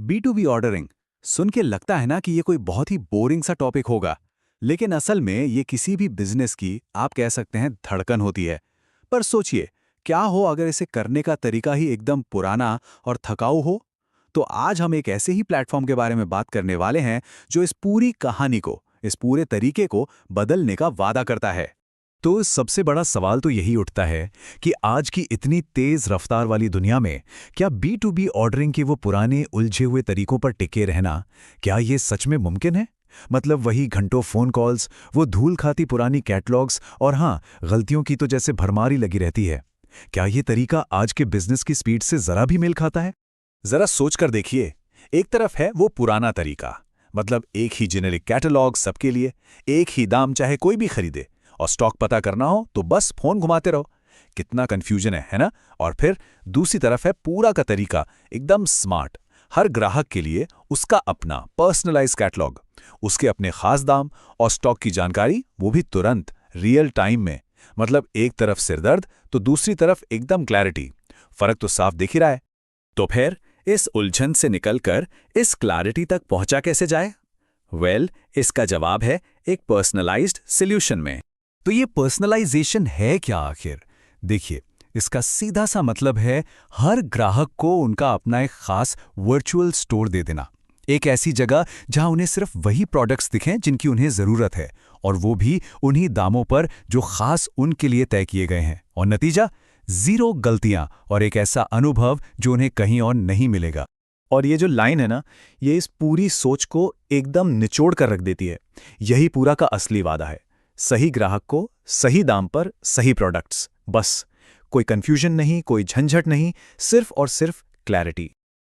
B2B ordering सुन के लगता है ना कि ये कोई बहुत ही बोरिंग सा टॉपिक होगा, लेकिन असल में ये किसी भी बिजनेस की आप कह सकते हैं धड़कन होती है। पर सोचिए, क्या हो अगर इसे करने का तरीका ही एकदम पुराना और थकाऊ हो? तो आज हम एक ऐसे ही प्लेटफॉर्म के बारे में बात करने वाले हैं जो इस पूरी कहानी को, इस पूरे तरीके को बदलने का वादा करता है। तो सबसे बड़ा सवाल तो यही उठता है कि आज की इतनी तेज रफ्तार वाली दुनिया में क्या B2B ऑर्डरिंग के वो पुराने उलझे हुए तरीकों पर टिके रहना, क्या ये सच में मुमकिन है? मतलब वही घंटों फोन कॉल्स, वो धूल खाती पुरानी कैटलॉग्स और हाँ, गलतियों की तो जैसे भरमारी लगी रहती है। क्या ये तरीका आज के बिजनेस की स्पीड से जरा भी मेल खाता है? जरा सोचकर देखिए, एक तरफ है वो पुराना तरीका, मतलब एक ही जेनेरिक कैटलॉग सबके लिए, एक ही दाम चाहे कोई भी खरीदे, और स्टॉक पता करना हो तो बस फोन घुमाते रहो। कितना कंफ्यूजन है ना? और फिर दूसरी तरफ है पूरा का तरीका, एकदम स्मार्ट, हर ग्राहक के लिए उसका अपना पर्सनलाइज कैटलॉग, उसके अपने खास दाम और स्टॉक की जानकारी, वो भी तुरंत रियल टाइम में। मतलब एक तरफ सिरदर्द तो दूसरी तरफ एकदम क्लैरिटी। फर्क तो साफ दिख ही रहा है। तो फिर इस उलझन से निकलकर इस क्लैरिटी तक पहुंचा कैसे जाए? इसका जवाब है एक पर्सनलाइज्ड सॉल्यूशन में। तो ये पर्सनलाइजेशन है क्या आखिर? देखिए, इसका सीधा सा मतलब है हर ग्राहक को उनका अपना एक खास वर्चुअल स्टोर दे देना। एक ऐसी जगह जहां उन्हें सिर्फ वही प्रोडक्ट्स दिखें जिनकी उन्हें जरूरत है, और वो भी उन्हीं दामों पर जो खास उनके लिए तय किए गए हैं। और नतीजा, जीरो गलतियां और एक ऐसा अनुभव जो उन्हें कहीं और नहीं मिलेगा। और ये जो लाइन है ना, ये इस पूरी सोच को एकदम निचोड़ कर रख देती है। यही पूरा का असली वादा है। सही ग्राहक को सही दाम पर सही प्रोडक्ट्स, बस। कोई कंफ्यूजन नहीं, कोई झंझट नहीं, सिर्फ और सिर्फ क्लैरिटी।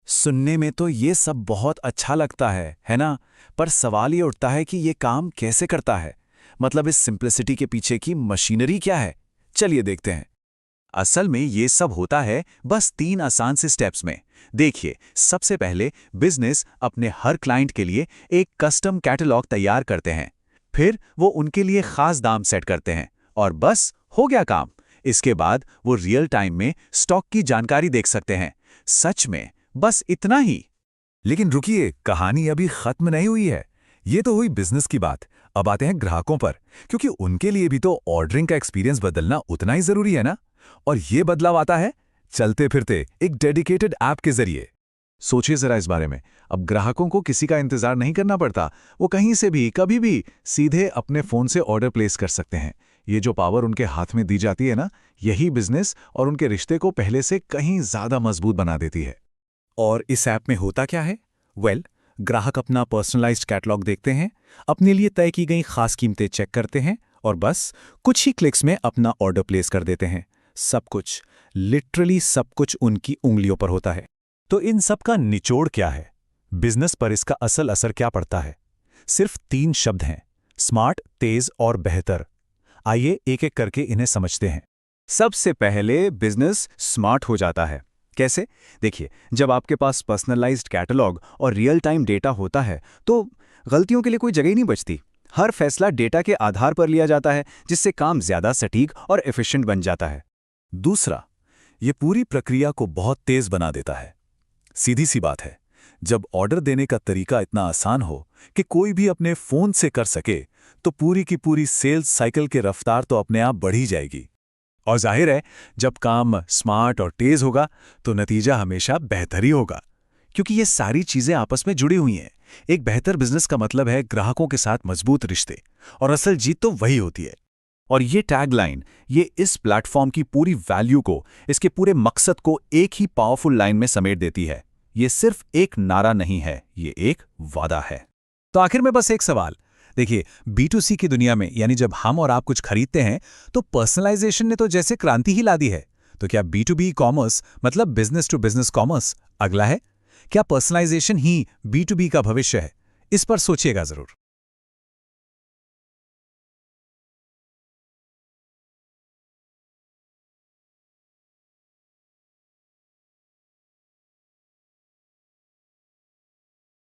सुनने में तो ये सब बहुत अच्छा लगता है ना? पर सवाल ये उठता है कि ये काम कैसे करता है? मतलब इस सिंप्लिसिटी के पीछे की मशीनरी क्या है? चलिए देखते हैं। असल में ये सब होता है बस 3 आसान से स्टेप्स में। देखिए, सबसे पहले बिजनेस अपने हर क्लाइंट के लिए एक कस्टम कैटलॉग तैयार करते हैं। फिर वो उनके लिए खास दाम सेट करते हैं और बस हो गया काम। इसके बाद वो रियल टाइम में स्टॉक की जानकारी देख सकते हैं। सच में बस इतना ही। लेकिन रुकिए, कहानी अभी खत्म नहीं हुई है। ये तो हुई बिजनेस की बात। अब आते हैं ग्राहकों पर, क्योंकि उनके लिए भी तो ऑर्डरिंग का एक्सपीरियंस बदलना उतना ही जरूरी है ना? और ये बदलाव आता है चलते फिरते एक डेडिकेटेड ऐप के जरिए। सोचिए जरा इस बारे में। अब ग्राहकों को किसी का इंतजार नहीं करना पड़ता। वो कहीं से भी कभी भी सीधे अपने फोन से ऑर्डर प्लेस कर सकते हैं। ये जो पावर उनके हाथ में दी जाती है ना, यही बिजनेस और उनके रिश्ते को पहले से कहीं ज्यादा मजबूत बना देती है। और इस ऐप में होता क्या है? ग्राहक अपना पर्सनलाइज्ड कैटलॉग देखते हैं, अपने लिए तय की गई खास कीमतें चेक करते हैं और बस कुछ ही क्लिक्स में अपना ऑर्डर प्लेस कर देते हैं। सब कुछ, लिटरली सब कुछ उनकी उंगलियों पर होता है। तो इन सब का निचोड़ क्या है? बिजनेस पर इसका असल असर क्या पड़ता है? सिर्फ 3 शब्द हैं: स्मार्ट, तेज और बेहतर। आइए एक एक करके इन्हें समझते हैं। सबसे पहले बिजनेस स्मार्ट हो जाता है। कैसे? देखिए, जब आपके पास पर्सनलाइज्ड कैटलॉग और रियल टाइम डेटा होता है तो गलतियों के लिए कोई जगह ही नहीं बचती। हर फैसला डेटा के आधार पर लिया जाता है, जिससे काम ज्यादा सटीक और एफिशिएंट बन जाता है। दूसरा, ये पूरी प्रक्रिया को बहुत तेज बना देता है। सीधी सी बात है, जब ऑर्डर देने का तरीका इतना आसान हो कि कोई भी अपने फोन से कर सके, तो पूरी की पूरी सेल्स साइकिल की रफ्तार तो अपने आप बढ़ ही जाएगी। और जाहिर है, जब काम स्मार्ट और तेज होगा तो नतीजा हमेशा बेहतर ही होगा, क्योंकि ये सारी चीजें आपस में जुड़ी हुई हैं। एक बेहतर बिजनेस का मतलब है ग्राहकों के साथ मजबूत रिश्ते, और असल जीत तो वही होती है। और ये टैगलाइन, ये इस प्लेटफॉर्म की पूरी वैल्यू को, इसके पूरे मकसद को एक ही पावरफुल लाइन में समेट देती है। ये सिर्फ एक नारा नहीं है, ये एक वादा है। तो आखिर में बस एक सवाल। देखिए, B2C की दुनिया में, यानी जब हम और आप कुछ खरीदते हैं, तो पर्सनलाइजेशन ने तो जैसे क्रांति ही ला दी है। तो क्या B2B कॉमर्स, मतलब बिजनेस टू बिजनेस कॉमर्स, अगला है? क्या पर्सनलाइजेशन ही B2B का भविष्य है? इस पर सोचिएगा जरूर।